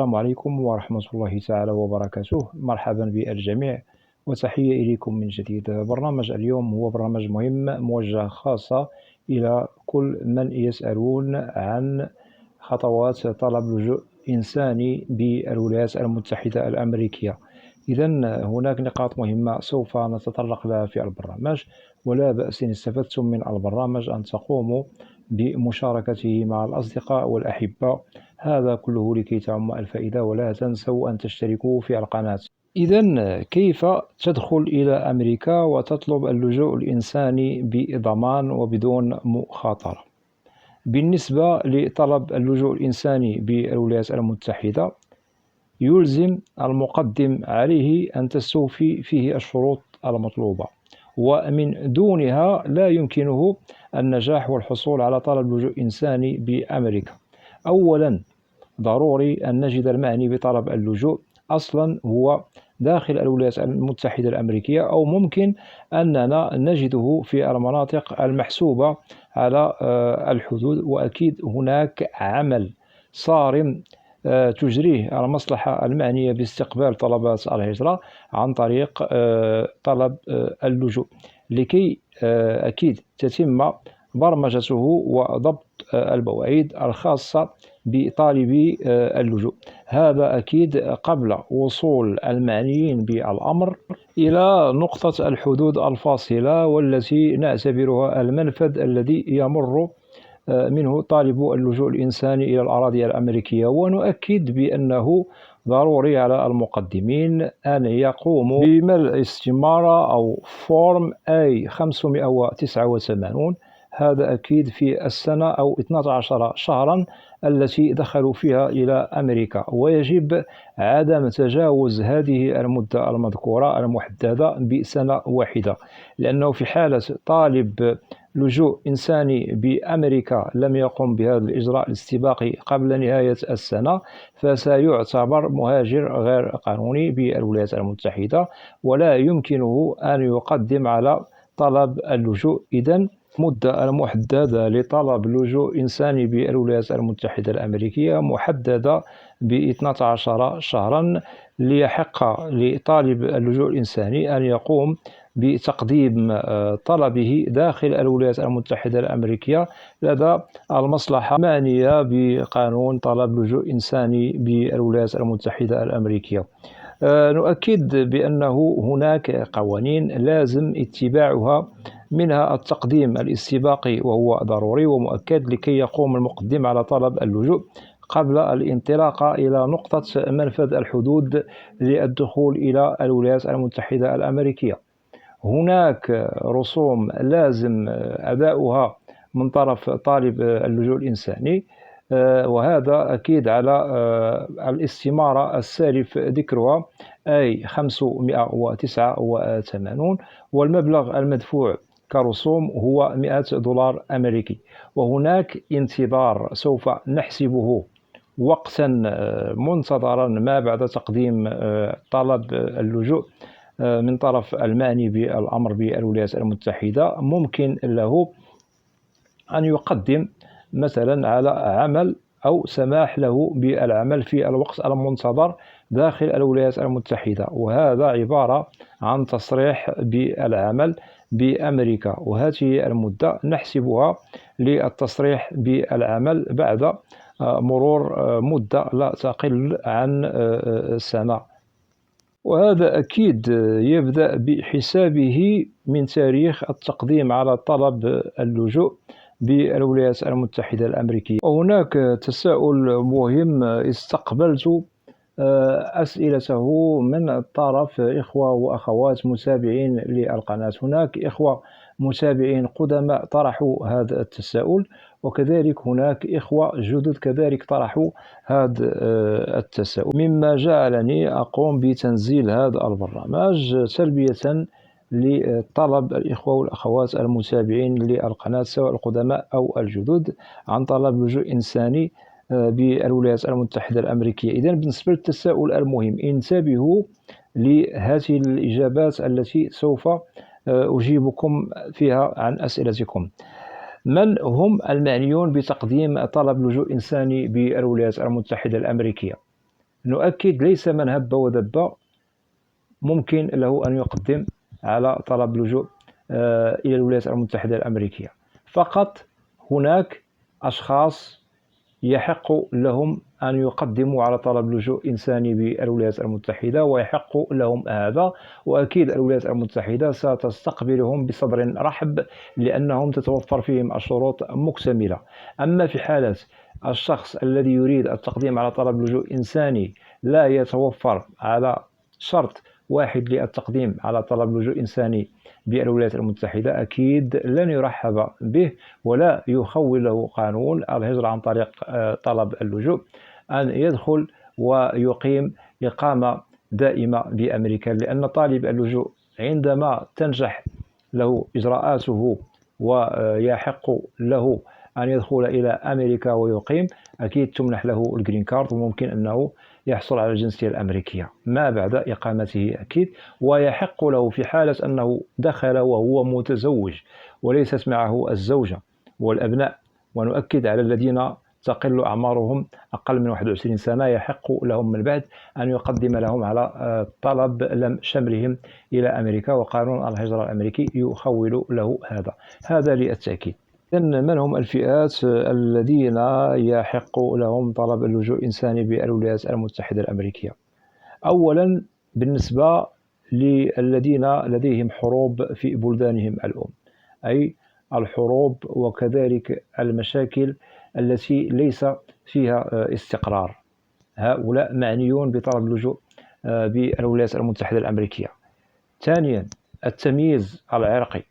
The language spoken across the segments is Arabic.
السلام عليكم ورحمة الله تعالى وبركاته. مرحبا بالجميع وتحية إليكم من جديد. برنامج اليوم هو برنامج مهم موجه خاصة إلى كل من يسألون عن خطوات طلب لجوء إنساني بالولايات المتحدة الأمريكية. إذا هناك نقاط مهمة سوف نتطرق لها في البرنامج، ولا بأس إن استفدتم من البرنامج أن تقوموا بمشاركته مع الأصدقاء والأحبة، هذا كله لكي تعم الفائدة. ولا تنسوا أن تشتركوا في القناة. إذا كيف تدخل إلى أمريكا وتطلب اللجوء الإنساني بضمان وبدون مخاطرة؟ بالنسبة لطلب اللجوء الإنساني بالولايات المتحدة، يلزم المقدم عليه أن تستوفي فيه الشروط المطلوبة، ومن دونها لا يمكنه النجاح والحصول على طلب لجوء إنساني بأمريكا. أولا، ضروري أن نجد المعني بطلب اللجوء أصلا هو داخل الولايات المتحدة الأمريكية، أو ممكن أننا نجده في المناطق المحسوبة على الحدود. وأكيد هناك عمل صارم تجريه المصلحة المعنية باستقبال طلبات الهجرة عن طريق طلب اللجوء، لكي أكيد تتم برمجته وضبط المواعيد الخاصة بطالبي اللجوء. هذا أكيد قبل وصول المعنيين بالأمر إلى نقطة الحدود الفاصلة، والتي نعتبرها المنفذ الذي يمر منه طالب اللجوء الإنساني إلى الأراضي الأمريكية. ونؤكد بأنه ضروري على المقدمين أن يقوموا بملء استمارة أو فورم أي 589، هذا أكيد في السنة أو 12 شهرا التي دخلوا فيها إلى أمريكا، ويجب عدم تجاوز هذه المدة المذكورة المحددة بسنة واحدة، لأنه في حالة طالب لجوء إنساني بأمريكا لم يقم بهذا الإجراء الاستباقي قبل نهاية السنة، فسيعتبر مهاجر غير قانوني بالولايات المتحدة، ولا يمكنه أن يقدم على طلب اللجوء. إذن المدة المحددة لطلب لجوء إنساني بالولايات المتحدة الأمريكية محددة ب 12 شهرا، ليحق لطالب اللجوء الإنساني أن يقوم بتقديم طلبه داخل الولايات المتحدة الأمريكية لدى المصلحة المعنية بقانون طلب لجوء إنساني بالولايات المتحدة الأمريكية. نؤكد بأنه هناك قوانين لازم اتباعها، منها التقديم الاستباقي وهو ضروري ومؤكد لكي يقوم المقدم على طلب اللجوء قبل الانطلاق إلى نقطة منفذ الحدود للدخول إلى الولايات المتحدة الأمريكية. هناك رسوم لازم أداؤها من طرف طالب اللجوء الإنساني، وهذا أكيد على الاستمارة السالف ذكرها أي 589، والمبلغ المدفوع كرسوم هو $100 أمريكي. وهناك انتظار سوف نحسبه وقتا منتظرا ما بعد تقديم طلب اللجوء من طرف المعني بالأمر بالولايات المتحدة. ممكن له أن يقدم مثلا على عمل أو سماح له بالعمل في الوقت المنتظر داخل الولايات المتحدة، وهذا عبارة عن تصريح بالعمل بأمريكا، وهذه المدة نحسبها للتصريح بالعمل بعد مرور مدة لا تقل عن سنة، وهذا أكيد يبدأ بحسابه من تاريخ التقديم على طلب اللجوء بالولايات المتحدة الأمريكية. وهناك تساؤل مهم استقبلت أسئلته من طرف إخوة وأخوات متابعين للقناة. هناك إخوة متابعين قدماء طرحوا هذا التساؤل، وكذلك هناك إخوة جدد كذلك طرحوا هذا التساؤل، مما جعلني أقوم بتنزيل هذا البرنامج تلبية لطلب الإخوة والأخوات المتابعين للقناة سواء القدماء أو الجدد عن طلب لجوء إنساني بالولايات المتحدة الأمريكية. إذن بالنسبة للتساؤل المهم، انتبهوا لهذه الإجابات التي سوف أجيبكم فيها عن أسئلتكم. من هم المعنيون بتقديم طلب لجوء إنساني بالولايات المتحدة الأمريكية؟ نؤكد ليس من هب ودب ممكن له أن يقدم على طلب اللجوء إلى الولايات المتحدة الأمريكية. فقط هناك أشخاص يحق لهم أن يقدموا على طلب لجوء إنساني بالولايات المتحدة، ويحق لهم هذا، وأكيد الولايات المتحدة ستستقبلهم بصدر رحب لأنهم تتوفر فيهم الشروط مكتملة. أما في حالة الشخص الذي يريد التقديم على طلب لجوء إنساني لا يتوفر على شرط واحد للتقديم على طلب لجوء إنساني بالولايات المتحدة، أكيد لن يرحب به، ولا يخول له قانون الهجرة عن طريق طلب اللجوء أن يدخل ويقيم إقامة دائمة بأمريكا، لأن طالب اللجوء عندما تنجح له إجراءاته ويحق له أن يدخل إلى أمريكا ويقيم، أكيد تمنح له الجرين كارد، وممكن أنه يحصل على الجنسية الأمريكية ما بعد إقامته أكيد. ويحق له في حالة أنه دخل وهو متزوج وليست معه الزوجة والأبناء، ونؤكد على الذين تقل أعمارهم أقل من 21 سنة، يحق لهم من بعد أن يقدم لهم على طلب لم شملهم إلى أمريكا، وقانون الهجرة الأمريكي يخول له هذا للتأكيد. إذن من هم الفئات الذين يحق لهم طلب اللجوء الإنساني بالولايات المتحدة الأمريكية؟ أولا بالنسبة للذين لديهم حروب في بلدانهم الأم، أي الحروب وكذلك المشاكل التي ليس فيها استقرار، هؤلاء معنيون بطلب اللجوء بالولايات المتحدة الأمريكية. ثانيا التمييز العرقي،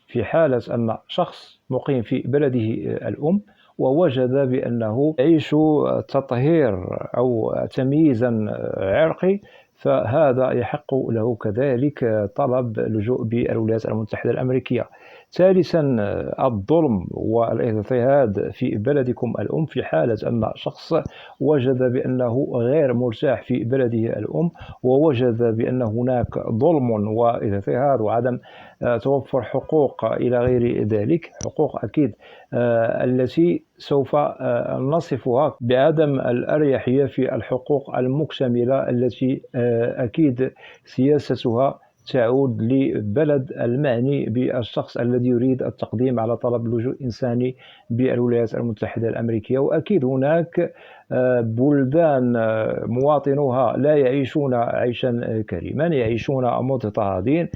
في حالة أن شخص مقيم في بلده الأم ووجد بأنه يعيش تطهير أو تمييزا عرقي، فهذا يحق له كذلك طلب اللجوء بالولايات المتحدة الأمريكية. ثالثا الظلم والاضطهاد في بلدكم الأم، في حالة أن شخص وجد بأنه غير مرتاح في بلده الأم ووجد بأن هناك ظلم واضطهاد وعدم توفر حقوق إلى غير ذلك، حقوق أكيد التي سوف نصفها بعدم الأريحية في الحقوق المكتملة التي أكيد سياستها تعود لبلد المعني بالشخص الذي يريد التقديم على طلب لجوء إنساني بالولايات المتحدة الأمريكية. وأكيد هناك بلدان مواطنوها لا يعيشون عيشا كريما، يعيشون مضطهدين،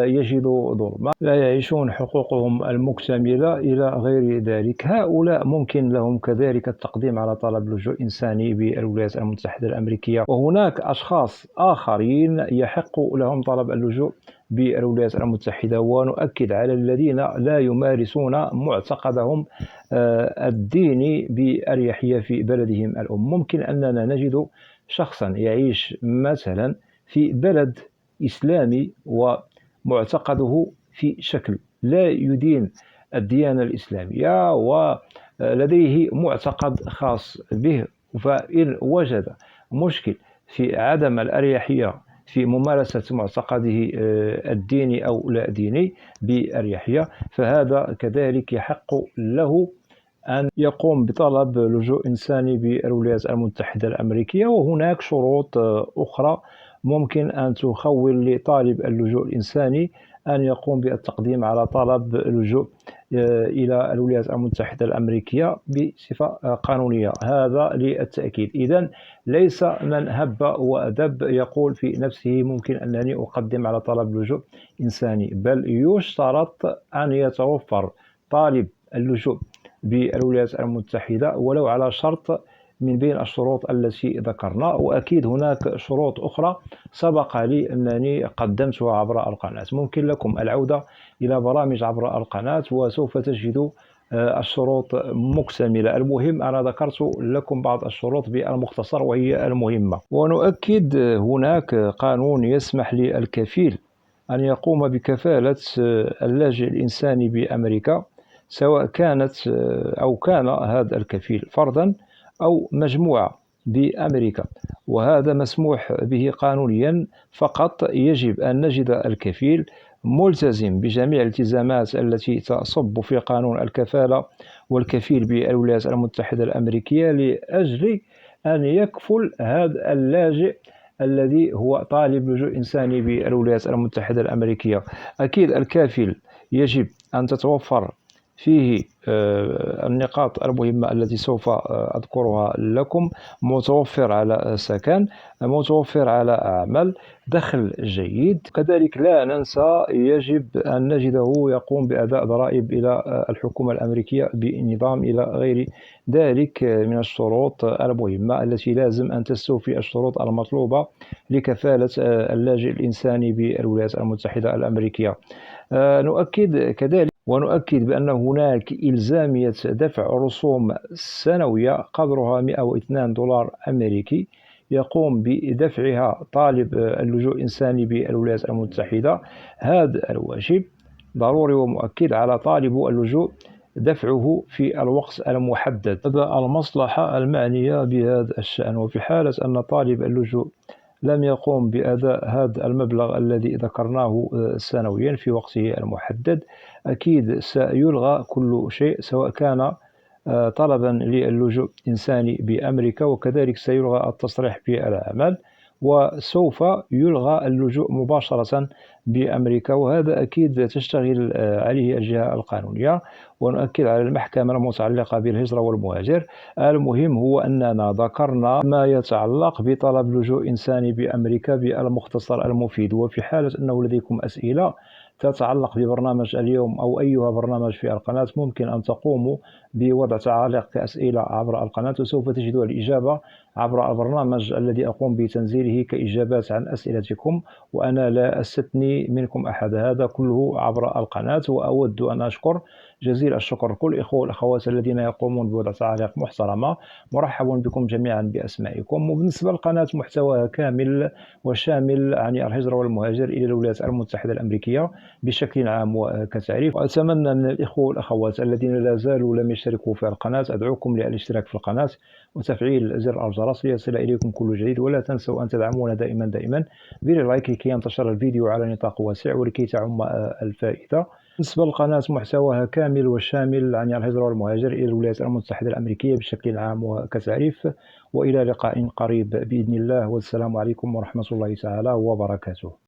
يجدوا ظلما، لا يعيشون حقوقهم المكتملة إلى غير ذلك. هؤلاء ممكن لهم كذلك التقديم على طلب لجوء إنساني بالولايات المتحدة الأمريكية. وهناك أشخاص آخرين يحق لهم طلب اللجوء بالولايات المتحدة، ونؤكد على الذين لا يمارسون معتقدهم الديني بأريحية في بلدهم الأم. ممكن أننا نجد شخصا يعيش مثلا في بلد إسلامي ومعتقده في شكل لا يدين الديانة الإسلامية ولديه معتقد خاص به، فإن وجد مشكل في عدم الأريحية في ممارسة معتقده الديني أو لا ديني بأريحية، فهذا كذلك يحق له أن يقوم بطلب لجوء إنساني بالولايات المتحدة الأمريكية. وهناك شروط أخرى ممكن أن تخول لطالب اللجوء الإنساني أن يقوم بالتقديم على طلب لجوء إلى الولايات المتحدة الأمريكية بصفة قانونية، هذا للتأكيد. إذن ليس من هب وأدب يقول في نفسه ممكن أنني أقدم على طلب لجوء إنساني، بل يشترط أن يتوفر طالب اللجوء بالولايات المتحدة ولو على شرط من بين الشروط التي ذكرنا. وأكيد هناك شروط أخرى سبق لي أنني قدمتها عبر القناة، ممكن لكم العودة إلى برامج عبر القناة وسوف تجدوا الشروط مكتملة. المهم أنا ذكرت لكم بعض الشروط بالمختصر وهي المهمة. ونؤكد هناك قانون يسمح للكفيل أن يقوم بكفالة اللاجئ الإنساني بأمريكا، سواء كانت أو كان هذا الكفيل فردا أو مجموعة بأمريكا، وهذا مسموح به قانونيا. فقط يجب أن نجد الكفيل ملتزم بجميع الالتزامات التي تصب في قانون الكفالة والكفيل بالولايات المتحدة الأمريكية لأجل أن يكفل هذا اللاجئ الذي هو طالب لجوء إنساني بالولايات المتحدة الأمريكية. أكيد الكافل يجب أن تتوفر فيه النقاط المهمة التي سوف أذكرها لكم: متوفر على سكن، متوفر على عمل، دخل جيد. كذلك لا ننسى يجب أن نجده يقوم بأداء ضرائب إلى الحكومة الأمريكية بنظام إلى غير ذلك من الشروط المهمة التي لازم أن تستوفي الشروط المطلوبة لكفالة اللاجئ الإنساني بالولايات المتحدة الأمريكية. نؤكد كذلك ونؤكد بأن هناك إلزامية دفع رسوم سنوية قدرها $102 أمريكي يقوم بدفعها طالب اللجوء الإنساني بالولايات المتحدة. هذا الواجب ضروري ومؤكد على طالب اللجوء دفعه في الوقت المحدد. المصلحة المعنية بهذا الشأن، وفي حالة أن طالب اللجوء لم يقوم بأداء هذا المبلغ الذي ذكرناه سنويا في وقته المحدد، أكيد سيلغى كل شيء، سواء كان طلبا للجوء الإنساني بأمريكا، وكذلك سيلغى التصريح بالعمل، وسوف يلغى اللجوء مباشرة بأمريكا، وهذا أكيد تشتغل عليه الجهة القانونية. ونؤكد على المحكمة المتعلقة بالهجرة والمهاجر. المهم هو أننا ذكرنا ما يتعلق بطلب لجوء إنساني بأمريكا بالمختصر المفيد، وفي حالة أنه لديكم أسئلة تتعلق ببرنامج اليوم أو أيها برنامج في القناة، ممكن أن تقوموا بوضع تعاليق كأسئلة عبر القناة، وسوف تجدوا الإجابة عبر البرنامج الذي أقوم بتنزيله كإجابات عن أسئلتكم، وأنا لا أستثني منكم أحد، هذا كله عبر القناة. وأود أن أشكر جزيل الشكر كل الإخوة والأخوات الذين يقومون بوضع تعاليق محترمة. مرحبا بكم جميعا بأسمائكم. وبالنسبة للقناة محتواها كامل وشامل عن الهجرة والمهاجر إلى الولايات المتحدة الأمريكية بشكل عام وكتعريف. وأتمنى من الإخوة والأخوات الذين لا زالوا لم يشتركوا في القناة أدعوكم للاشتراك في القناة وتفعيل زر الجرس ليصل إليكم كل جديد. ولا تنسوا أن تدعمونا دائما باللايك لكي ينتشر الفيديو على نطاق واسع ولكي تعم الفائدة. بالنسبة للقناة محتواها كامل وشامل عن الهجرة والمهاجر إلى الولايات المتحدة الأمريكية بشكل عام وكتعريف. وإلى لقاء قريب بإذن الله، والسلام عليكم ورحمة الله تعالى وبركاته.